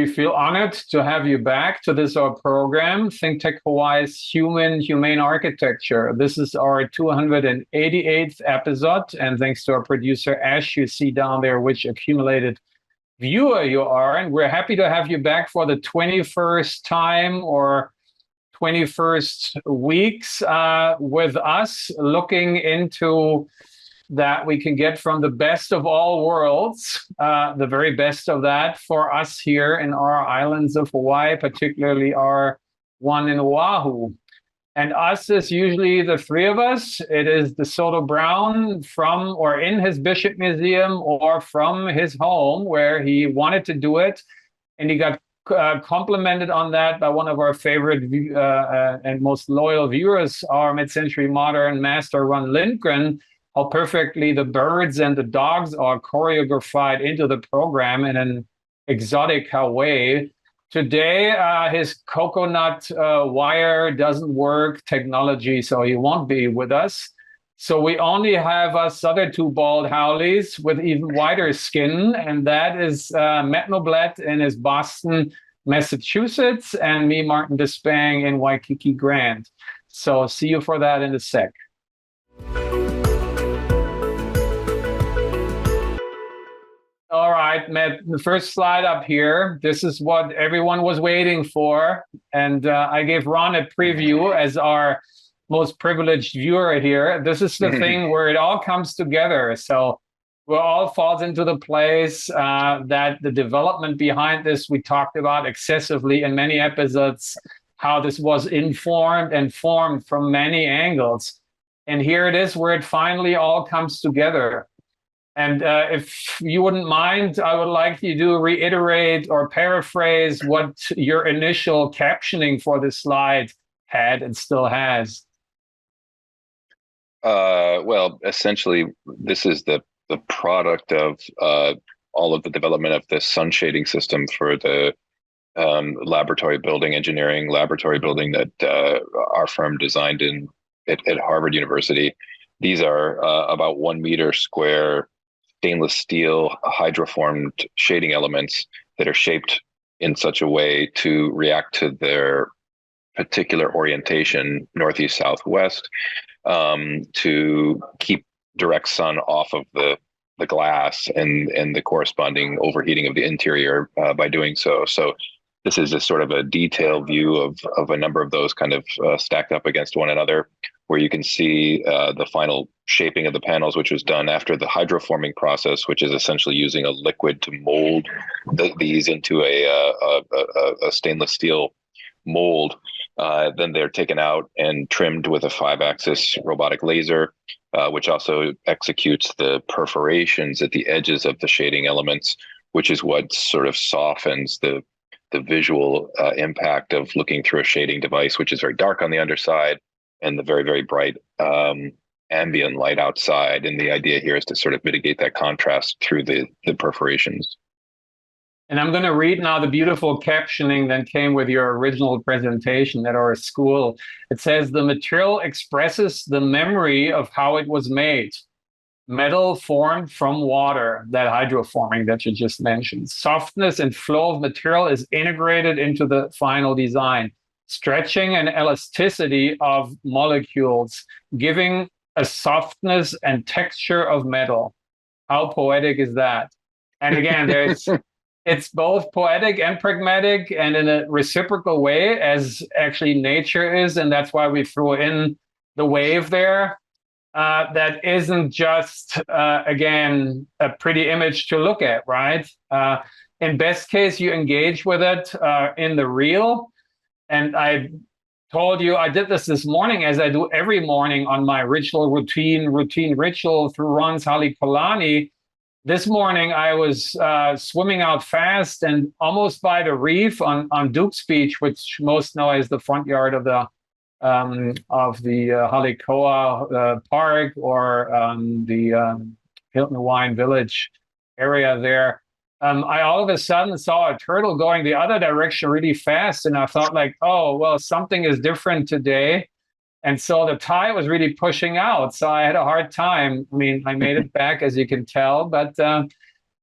We feel honored to have you back to this our program, Think Tech Hawaii's Humane Architecture. This is our 288th episode, and thanks to our producer Ash, you see down there which accumulated viewer you are, and we're happy to have you back for the 21st time or 21st weeks with us, looking into that we can get from the best of all worlds, the very best of that for us here in our islands of Hawaii, particularly our one in Oahu. And us is usually the three of us. It is DeSoto Brown from or in his Bishop Museum or from his home where he wanted to do it. And he got complimented on that by one of our favorite and most loyal viewers, our mid-century modern master Ron Lindgren, how perfectly the birds and the dogs are choreographed into the program in an exotic way. Today, his coconut wire doesn't work technology, so he won't be with us. So we only have us other two bald howlies with even whiter skin, and that is Matt Noblett in his Boston, Massachusetts, and me, Martin Despang, in Waikiki Grand. So see you for that in a sec. All right, Matt, the first slide up here. This is what everyone was waiting for. And I gave Ron a preview as our most privileged viewer here. This is the thing where it all comes together. So it all falls into the place that the development behind this, we talked about excessively in many episodes, how this was informed and formed from many angles. And here it is where it finally all comes together. And if you wouldn't mind, I would like you to reiterate or paraphrase what your initial captioning for this slide had and still has. Well, essentially, this is the product of all of the development of the sun shading system for the laboratory building, engineering laboratory building that our firm designed at Harvard University. These are about 1 meter square stainless steel hydroformed shading elements that are shaped in such a way to react to their particular orientation, northeast, southwest, to keep direct sun off of the glass and the corresponding overheating of the interior by doing so. So this is just sort of a detailed view of a number of those kind of stacked up against one another, where you can see the final shaping of the panels, which was done after the hydroforming process, which is essentially using a liquid to mold these into a stainless steel mold. Then they're taken out and trimmed with a 5-axis robotic laser, which also executes the perforations at the edges of the shading elements, which is what sort of softens the visual impact of looking through a shading device, which is very dark on the underside and the very, very bright ambient light outside. And the idea here is to sort of mitigate that contrast through the perforations. And I'm going to read now the beautiful captioning that came with your original presentation at our school. It says, the material expresses the memory of how it was made. Metal formed from water, that hydroforming that you just mentioned. Softness and flow of material is integrated into the final design. Stretching and elasticity of molecules, giving a softness and texture of metal. How poetic is that? And again, it's both poetic and pragmatic and in a reciprocal way, as actually nature is. And that's why we threw in the wave there. That isn't just, again, a pretty image to look at, right? In best case, you engage with it in the real. And I told you, I did this morning, as I do every morning on my routine ritual through Ron's Halekulani. This morning, I was swimming out fast and almost by the reef on Duke's Beach, which most know as the front yard of the Halekoa Park or the Hilton Hawaiian Village area there. I all of a sudden saw a turtle going the other direction really fast, and I thought like, oh, well, something is different today. And so the tide was really pushing out. So I had a hard time. I mean, I made it back, as you can tell, but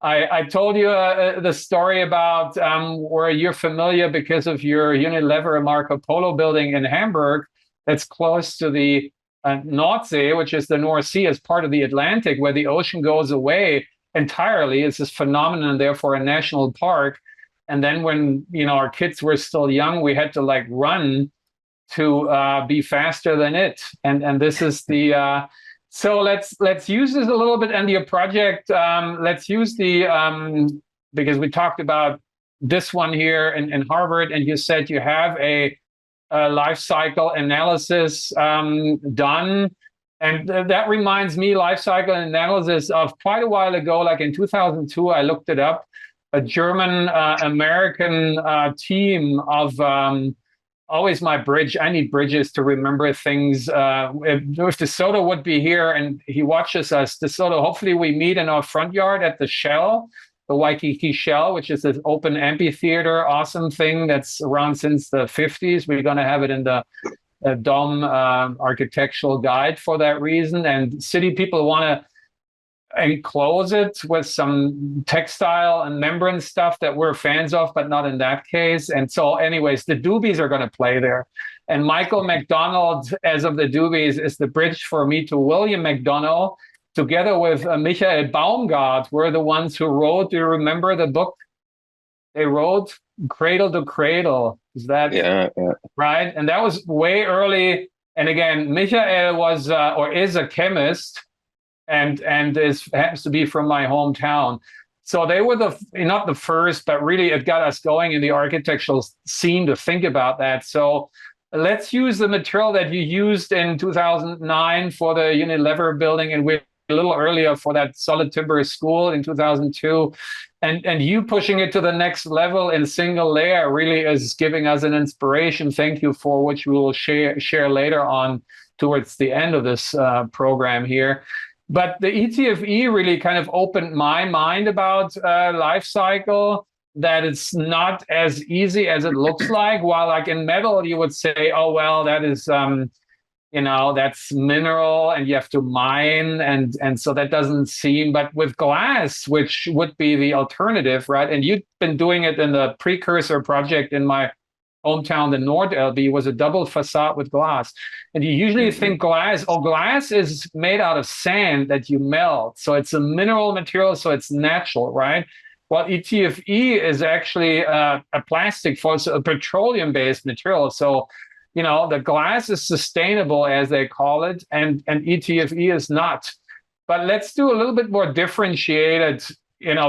I told you the story about where you're familiar because of your Unilever Marco Polo building in Hamburg that's close to the Nordsee, which is the North Sea, as part of the Atlantic, where the ocean goes away entirely. It's this phenomenon, therefore, a national park. And then when our kids were still young, we had to like run to be faster than it. And this is the so let's use this a little bit in your project. Let's use the because we talked about this one here in Harvard, and you said you have a life cycle analysis done. And that reminds me, life cycle analysis of quite a while ago, like in 2002, I looked it up, a German American team of always my bridge. I need bridges to remember things. If DeSoto would be here and he watches us, DeSoto, hopefully we meet in our front yard at the Shell, the Waikiki Shell, which is this open amphitheater, awesome thing that's around since the 50s. We're going to have it in the Dome architectural guide for that reason. And city people want to enclose it with some textile and membrane stuff that we're fans of, but not in that case. And so anyways, the Doobies are going to play there. And Michael McDonald, as of the Doobies, is the bridge for me to William McDonald, together with Michael Baumgart. We're the ones who wrote, do you remember the book they wrote, Cradle to Cradle? Is that right? And that was way early. And again, Michael was or is a chemist, and happens to be from my hometown. So they were not the first, but really it got us going in the architectural scene to think about that. So let's use the material that you used in 2009 for the Unilever building, and we're a little earlier for that solid timber school in 2002. And you pushing it to the next level in single layer really is giving us an inspiration. Thank you, for which we will share later on towards the end of this program here. But the ETFE really kind of opened my mind about life cycle, that it's not as easy as it looks like. While like in metal, you would say, oh, well, that is, that's mineral and you have to mine. And so that doesn't seem, but with glass, which would be the alternative, right? And you've been doing it in the precursor project in my hometown, the Nord LB, was a double facade with glass. And you usually think glass is made out of sand that you melt. So it's a mineral material, so it's natural, right? Well, ETFE is actually a plastic, a petroleum-based material. So, the glass is sustainable, as they call it, and ETFE is not. But let's do a little bit more differentiated,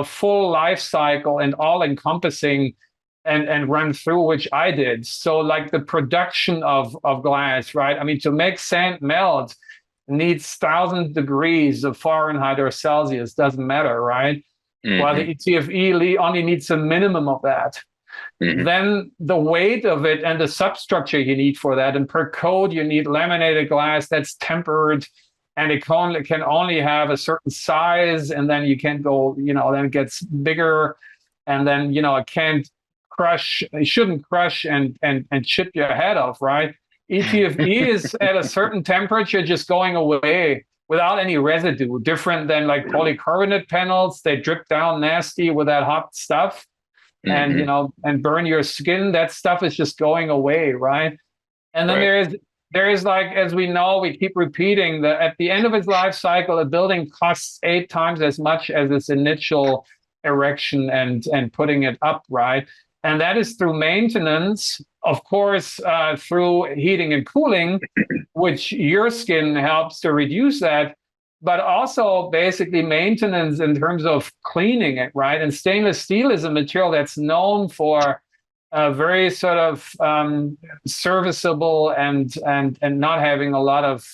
full life cycle and all-encompassing and run through, which I did. So like the production of glass, right? I mean, to make sand melt needs 1,000 degrees of Fahrenheit or Celsius, doesn't matter, right? Mm-hmm. While the ETFE only needs a minimum of that. Mm-hmm. Then the weight of it and the substructure you need for that, and per code you need laminated glass that's tempered, and it can only have a certain size, and then you can't go, then it gets bigger, and then it can't crush, it shouldn't crush and chip your head off, right? ETFE is at a certain temperature just going away without any residue, different than like polycarbonate panels. They drip down nasty with that hot stuff. And and burn your skin. That stuff is just going away, right? And then there is like, as we know, we keep repeating that at the end of its life cycle, a building costs 8 times as much as its initial erection and putting it up, right? And that is through maintenance, of course, through heating and cooling, which your skin helps to reduce that, but also basically maintenance in terms of cleaning it, right? And stainless steel is a material that's known for very sort of serviceable and not having a lot of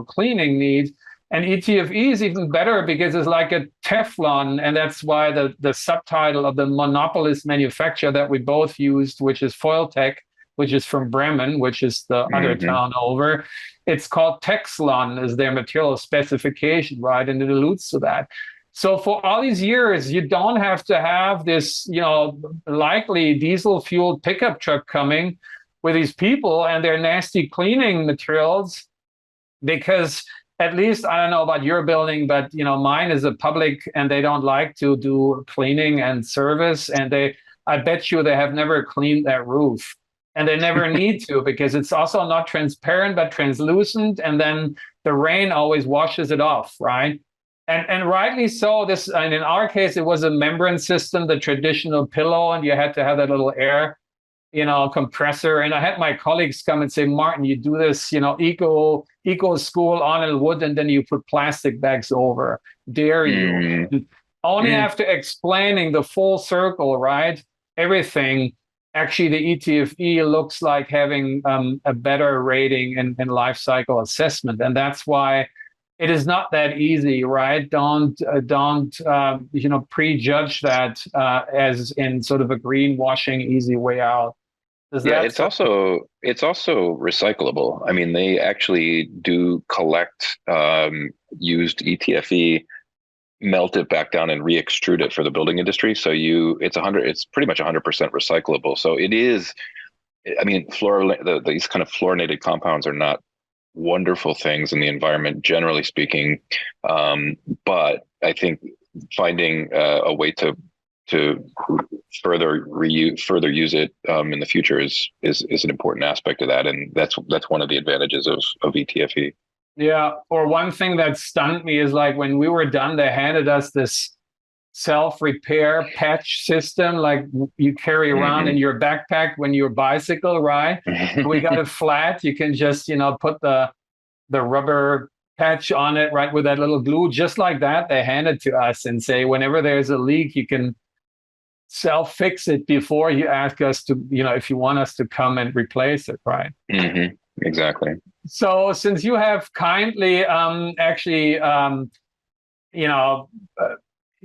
cleaning needs. And ETFE is even better because it's like a Teflon, and that's why the subtitle of the monopolist manufacturer that we both used, which is Foiltech, which is from Bremen, which is the other town over. It's called Texlon is their material specification, right? And it alludes to that. So for all these years, you don't have to have this, likely diesel-fueled pickup truck coming with these people and their nasty cleaning materials, because at least, I don't know about your building, but mine is a public, and they don't like to do cleaning and service. And I bet you they have never cleaned that roof, and they never need to, because it's also not transparent but translucent, and then the rain always washes it off, right? And rightly so. And in our case, it was a membrane system, the traditional pillow, and you had to have that little air compressor. And I had my colleagues come and say, Martin, you do this, eco school on wood, and then you put plastic bags over. Dare you? Only after explaining the full circle, right? Everything. Actually, the ETFE looks like having a better rating in life cycle assessment. And that's why it is not that easy, right? Don't prejudge that as in sort of a greenwashing easy way out. It's also recyclable. I mean, they actually do collect used ETFE, melt it back down, and re-extrude it for the building industry. So it's pretty much 100% recyclable. So it is. I mean, these kind of fluorinated compounds are not wonderful things in the environment, generally speaking. But I think finding a way to further use it in the future is an important aspect of that, and that's one of the advantages of ETFE. Yeah, or one thing that stunned me is, like, when we were done, they handed us this self-repair patch system, like you carry around in your backpack when you bicycle, right? We got it flat. You can just put the rubber patch on it, right, with that little glue, just like that. They hand it to us and say, whenever there's a leak, you can self-fix it before you ask us to, if you want us to come and replace it, right? Exactly. So since you have kindly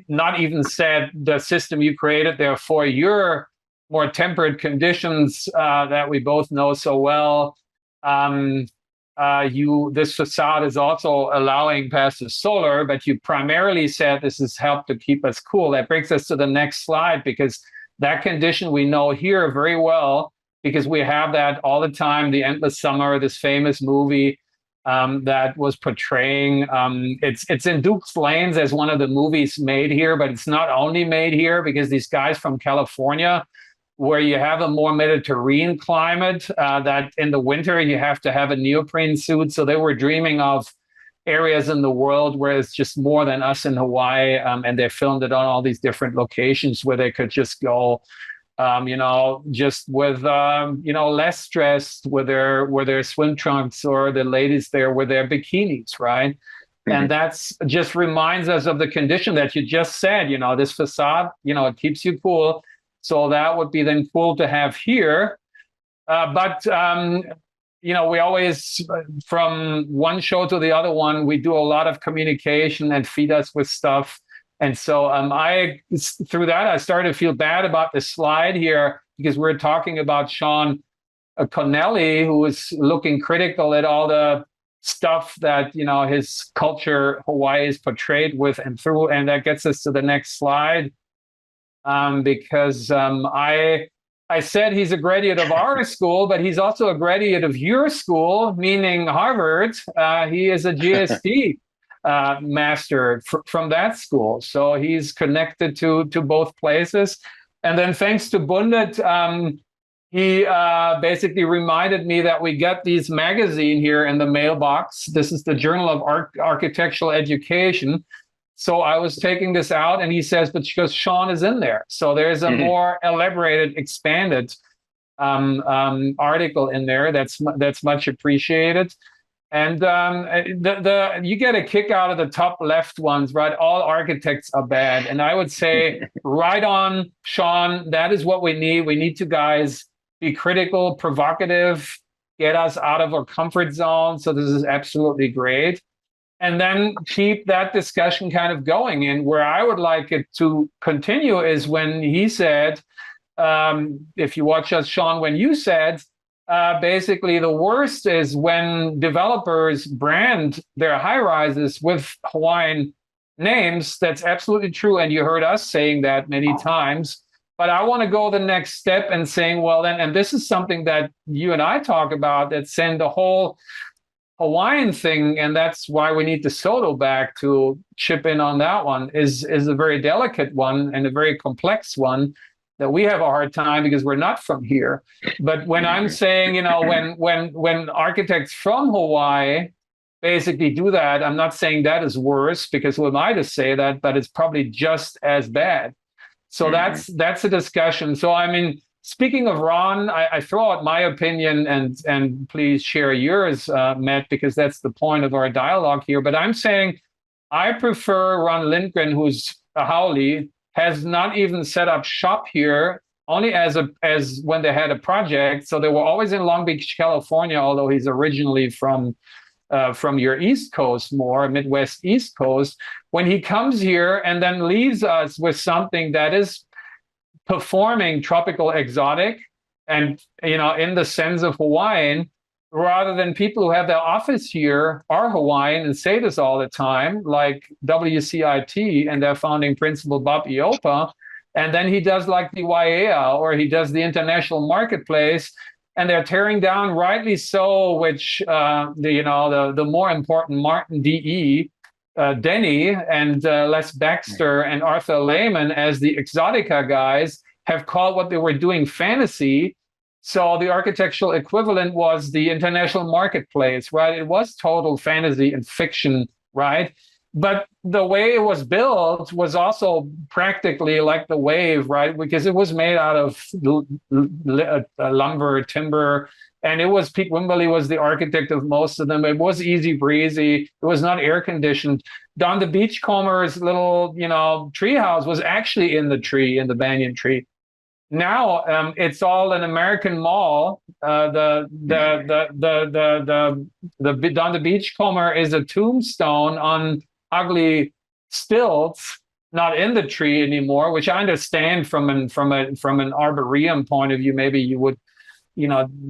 not even said the system you created there for your more temperate conditions that we both know so well, this facade is also allowing passive solar, but you primarily said this has helped to keep us cool. That brings us to the next slide, because that condition we know here very well, because we have that all the time. The Endless Summer, this famous movie that was portraying, it's in Duke's Lanes as one of the movies made here, but it's not only made here, because these guys from California, where you have a more Mediterranean climate, that in the winter you have to have a neoprene suit. So they were dreaming of areas in the world where it's just more than us in Hawaii, and they filmed it on all these different locations where they could just go, just with less stressed with their swim trunks, or the ladies there with their bikinis, right? And that's just reminds us of the condition that you just said. This facade, it keeps you cool. So that would be then cool to have here. But we always, from one show to the other one, we do a lot of communication and feed us with stuff. And so through that, I started to feel bad about the slide here, because we're talking about Sean Connelly, who is looking critical at all the stuff that, his culture, Hawaii, is portrayed with and through. And that gets us to the next slide. Because I said he's a graduate of our school, but he's also a graduate of your school, meaning Harvard. He is a GSD master from that school. So he's connected to both places. And then thanks to Bundet, he basically reminded me that we got these magazine here in the mailbox. This is the Journal of Architectural Education. So I was taking this out, and he says, but because Sean is in there. So there's a more elaborated, expanded article in there that's much appreciated. And you get a kick out of the top left ones, right? All architects are bad. And I would say, right on, Sean, that is what we need. We need to, guys, be critical, provocative, get us out of our comfort zone. So this is absolutely great. And then keep that discussion kind of going. And where I would like it to continue is when he said, if you watch us, Sean, when you said, basically the worst is when developers brand their high-rises with Hawaiian names. That's absolutely true. And you heard us saying that many times. But I want to go the next step and saying, well, then, and this is something that you and I talk about, that send the whole Hawaiian thing, and that's why we need DeSoto back to chip in on that one, is a very delicate one and a very complex one that we have a hard time because we're not from here. But when I'm saying, when architects from Hawaii basically do that, I'm not saying that is worse, because who am I to say that, but it's probably just as bad. So that's a discussion. So I mean, speaking of Ron, I throw out my opinion, and please share yours, Matt, because that's the point of our dialogue here. But I'm saying I prefer Ron Lindgren, who's a haole, has not even set up shop here, only as when they had a project. So they were always in Long Beach, California, although he's originally from your East Coast, more Midwest East Coast. When he comes here and then leaves us with something that is performing tropical exotic and, in the sense of Hawaiian, rather than people who have their office here are Hawaiian and say this all the time, like WCIT and their founding principal, Bob Iopa. And then he does like the Waiea, or he does the International Marketplace, and they're tearing down, rightly so, which, the more important Martin D.E., Denny and Les Baxter and Arthur Lehman as the Exotica guys have called what they were doing fantasy. So the architectural equivalent was the International Marketplace, right? It was total fantasy and fiction, right? But the way it was built was also practically like the Wave, right? Because it was made out of lumber, timber, and Pete Wimberly was the architect of most of them. It was easy breezy. It was not air conditioned. Don the Beachcomber's little, treehouse was actually in the banyan tree. Now it's all an American mall. The Don the Beachcomber is a tombstone on ugly stilts, not in the tree anymore. Which I understand from an arboretum point of view. Maybe you would,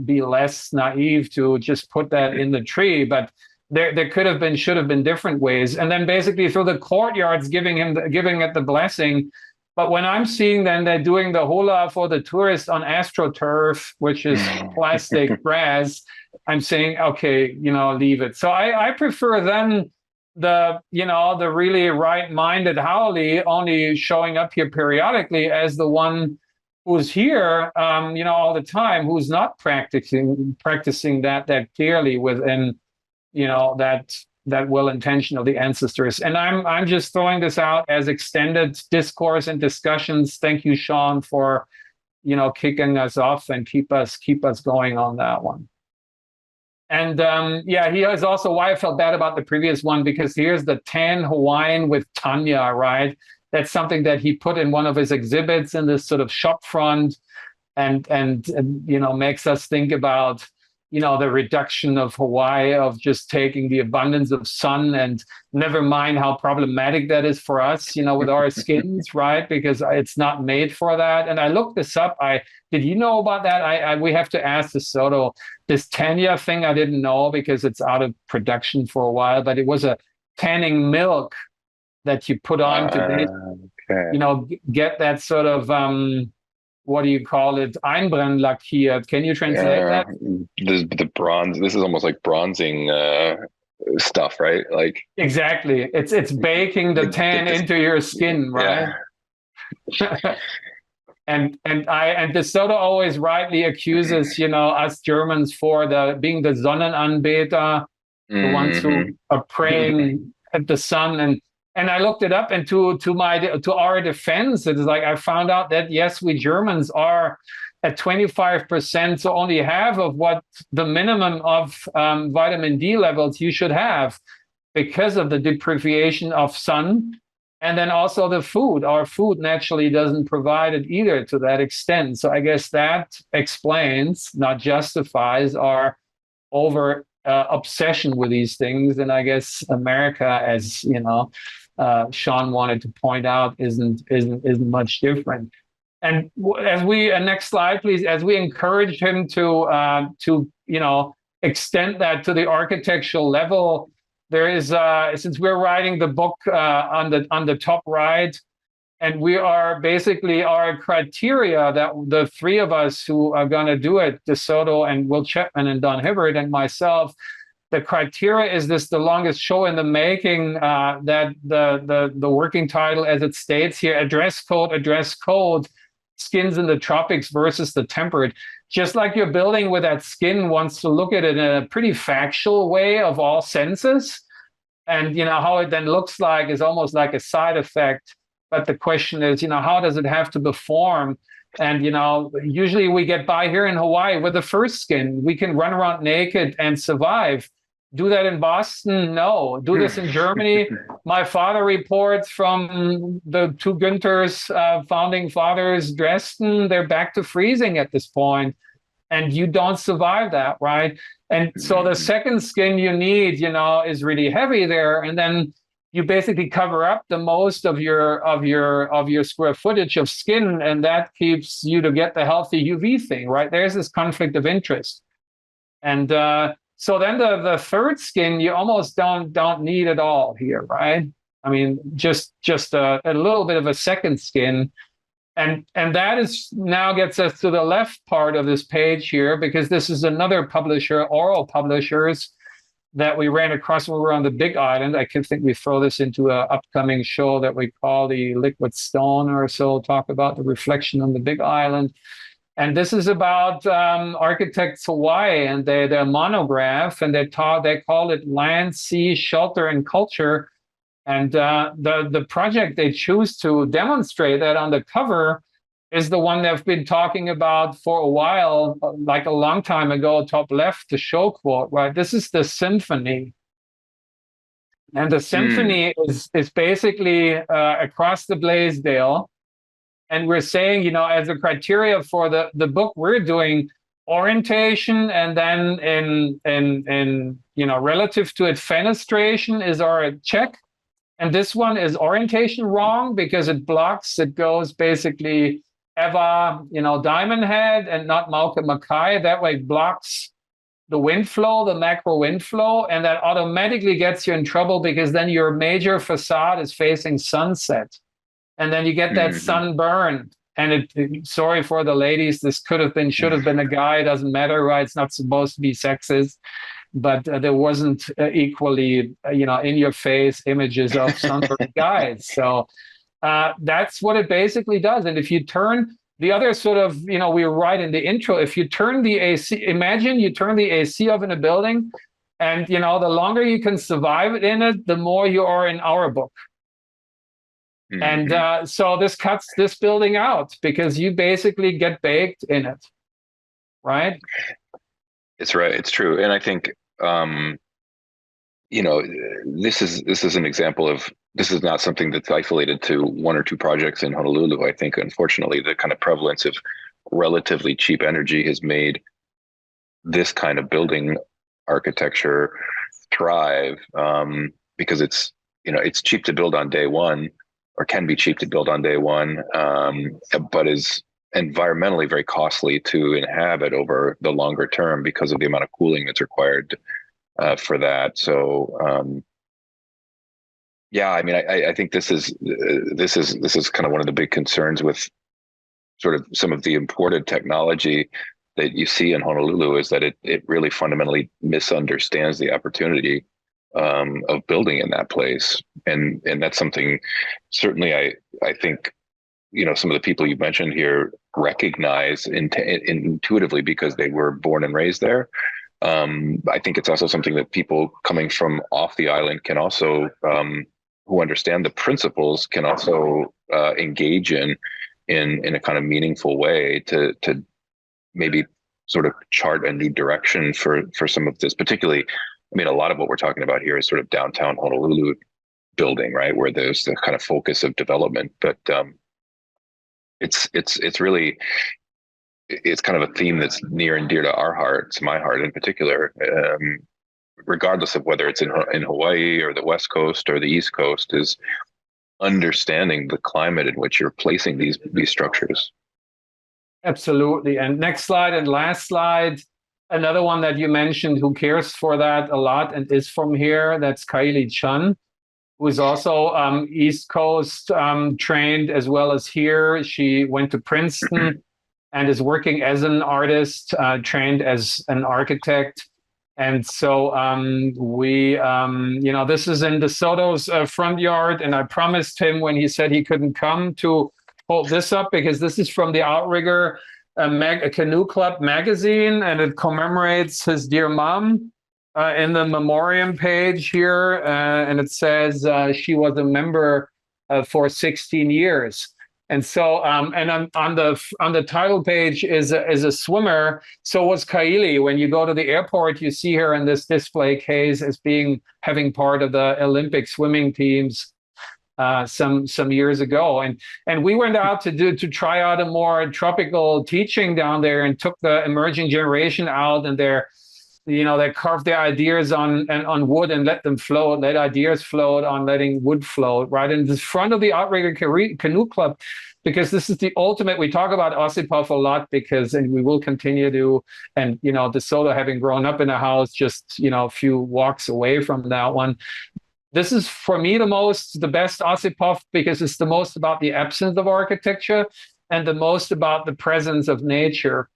be less naive to just put that in the tree, but there should have been different ways. And then basically through the courtyards, giving it the blessing. But when I'm seeing then they're doing the hula for the tourists on AstroTurf, which is plastic grass, I'm saying, okay, leave it. So I prefer then the really right-minded haole only showing up here periodically as the one who's here, all the time, who's not practicing that clearly within, that well-intention of the ancestors. And I'm just throwing this out as extended discourse and discussions. Thank you, Sean, for, kicking us off and keep us going on that one. And he is also why I felt bad about the previous one, because here's the tan Hawaiian with Tanya, right? That's something that he put in one of his exhibits in this sort of shop front, and makes us think about, the reduction of Hawaii, of just taking the abundance of sun, and never mind how problematic that is for us, with our skins, right? Because it's not made for that. And I looked this up. Did you know about that? We have to ask DeSoto. This Tanya thing, I didn't know because it's out of production for a while, but it was a tanning milk that you put on to, get that sort of, what do you call it? Einbrennlackiert. Can you translate that? The bronze. This is almost like bronzing stuff, right? Like exactly. It's baking the tan into your skin, right? Yeah. and DeSoto always rightly accuses, us Germans for being the Sonnenanbeter, the ones who are praying at the sun. And I looked it up, and to our defense, it's like I found out that yes, we Germans are at 25%, so only half of what the minimum of vitamin D levels you should have, because of the deprivation of sun, and then also the food. Our food naturally doesn't provide it either to that extent. So I guess that explains, not justifies, our over obsession with these things. And I guess America, as Sean wanted to point out, isn't much different. And as next slide, please, as we encourage him to extend that to the architectural level, there is since we're writing the book on the top right, and we are basically our criteria that the three of us who are going to do it, DeSoto and Will Chapman and Don Hibbert and myself, the criteria is this the longest show in the making, that the working title, as it states here, address code, skins in the tropics versus the temperate. Just like your building with that skin wants to look at it in a pretty factual way of all senses. And, how it then looks like is almost like a side effect. But the question is, how does it have to perform? And, usually we get by here in Hawaii with the first skin. We can run around naked and survive. Do that in Boston? No. Do this in Germany? My father reports from the two Günthers, founding fathers, Dresden, they're back to freezing at this point. And you don't survive that, right? And so the second skin you need, is really heavy there. And then you basically cover up the most of your square footage of skin, and that keeps you to get the healthy UV thing, right? There's this conflict of interest. And so then the third skin you almost don't need at all here, right? I mean, just a little bit of a second skin. And that is now gets us to the left part of this page here, because this is another publisher, Oral Publishers, that we ran across when we were on the Big Island. I can think we throw this into an upcoming show that we call the Liquid Stone or so, talk about the reflection on the Big Island. And this is about Architects Hawaii, and their monograph, and they call it Land, Sea, Shelter, and Culture. And the project they choose to demonstrate that on the cover is the one they've been talking about for a while, like a long time ago, top left, the show quote, right? This is the symphony. And the symphony is basically across the Blaisdell. And we're saying, as a criteria for the book, we're doing orientation, and then in relative to its fenestration is our check. And this one is orientation wrong because it goes basically Eva, Diamond Head, and not Malka Mackay. That way it blocks the wind flow, the macro wind flow, and that automatically gets you in trouble because then your major facade is facing sunset. And then you get that sunburn. And sorry for the ladies, this should have been a guy, it doesn't matter, right? It's not supposed to be sexist. But there wasn't equally, in your face images of sunburned guys. So that's what it basically does. And if you turn the other sort of, we were right in the intro, if you turn the AC, imagine you turn the AC off in a building, and, the longer you can survive in it, the more you are in our book. And so this cuts this building out because you basically get baked in it, right? It's right. It's true. And I think, this is an example of, this is not something that's isolated to one or two projects in Honolulu. I think, unfortunately, the kind of prevalence of relatively cheap energy has made this kind of building architecture thrive, because it's cheap to build on day one, or can be cheap to build on day one, but is environmentally very costly to inhabit over the longer term because of the amount of cooling that's required for that. So I think this is kind of one of the big concerns with sort of some of the imported technology that you see in Honolulu, is that it really fundamentally misunderstands the opportunity of building in that place. And that's something certainly I think some of the people you mentioned here recognize intuitively because they were born and raised there. I think it's also something that people coming from off the island can also, who understand the principles, can also engage in a kind of meaningful way to maybe sort of chart a new direction for some of this. Particularly, I mean, a lot of what we're talking about here is sort of downtown Honolulu building, right, where there's the kind of focus of development, but it's really, it's kind of a theme that's near and dear to our hearts, my heart in particular, regardless of whether it's in Hawaii or the West Coast or the East Coast, is understanding the climate in which you're placing these structures. Absolutely. And next slide and last slide, another one that you mentioned who cares for that a lot and is from here, that's Kylie Chun, who is also East Coast trained as well as here. She went to Princeton and is working as an artist, trained as an architect. And so this is in DeSoto's front yard, and I promised him when he said he couldn't come to hold this up, because this is from the Outrigger Canoe Club magazine, and it commemorates his dear mom in the memoriam page here, and it says she was a member for 16 years. And so, and on the title page is a swimmer. So was Kaili. When you go to the airport, you see her in this display case as having part of the Olympic swimming teams some years ago. And we went out to try out a more tropical teaching down there, and took the emerging generation out, and they carved their ideas on wood and let them float, let ideas float on letting wood float, right in the front of the Outrigger Canoe Club, because this is the ultimate. We talk about Ossipov a lot and we will continue to, and, DeSoto, having grown up in a house just, a few walks away from that one. This is, for me, the best Ossipov, because it's the most about the absence of architecture and the most about the presence of nature.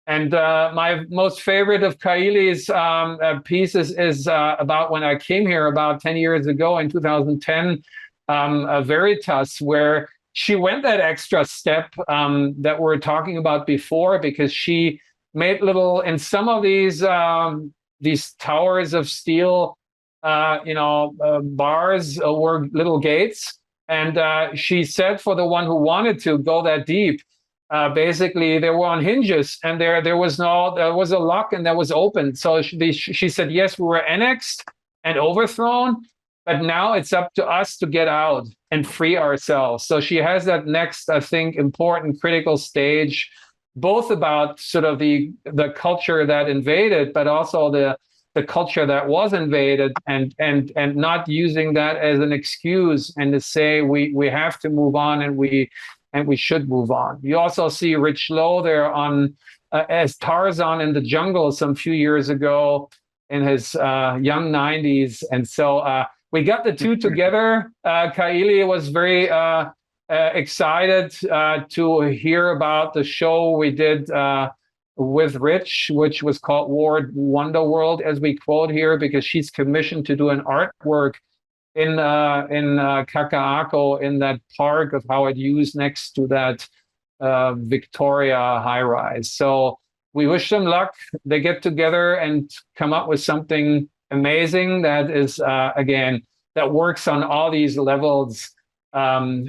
And my most favorite of Kaili's pieces is about when I came here about 10 years ago in 2010, Veritas, where she went that extra step that we were talking about before, because she made in some of these towers of steel, bars were little gates. And she said, for the one who wanted to go that deep, basically they were on hinges, and there was a lock, and that was open. So she said, yes, we were annexed and overthrown, but now it's up to us to get out and free ourselves. So she has that next, I think, important critical stage, both about sort of the culture that invaded, but also the culture that was invaded, and not using that as an excuse, and to say we have to move on, and we should move on. You also see Rich Lowe there as Tarzan in the jungle some few years ago in his young 90s. And so we got the two together. Kaili was very excited to hear about the show we did with Rich, which was called Wonder World, as we quote here, because she's commissioned to do an artwork in Kaka'ako, in that park of Howard Hughes next to that Victoria high-rise. So we wish them luck. They get together and come up with something amazing that is, again, that works on all these levels as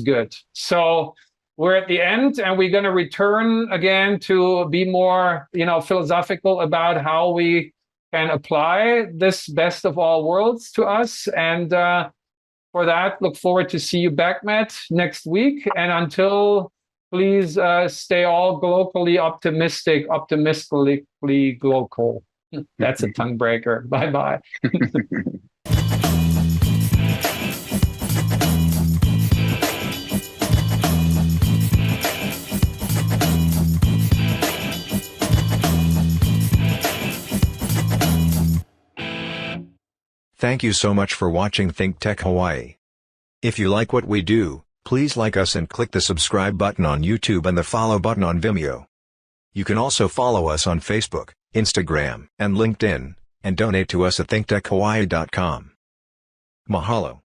good. So we're at the end, and we're going to return again to be more, philosophical about how we can apply this best of all worlds to us. And for that, look forward to see you back, Matt, next week. And until, please stay all globally optimistically global. That's a tongue breaker. Bye-bye. Thank you so much for watching Think Tech Hawaii. If you like what we do, please like us and click the subscribe button on YouTube and the follow button on Vimeo. You can also follow us on Facebook, Instagram, and LinkedIn, and donate to us at thinktechhawaii.com. Mahalo.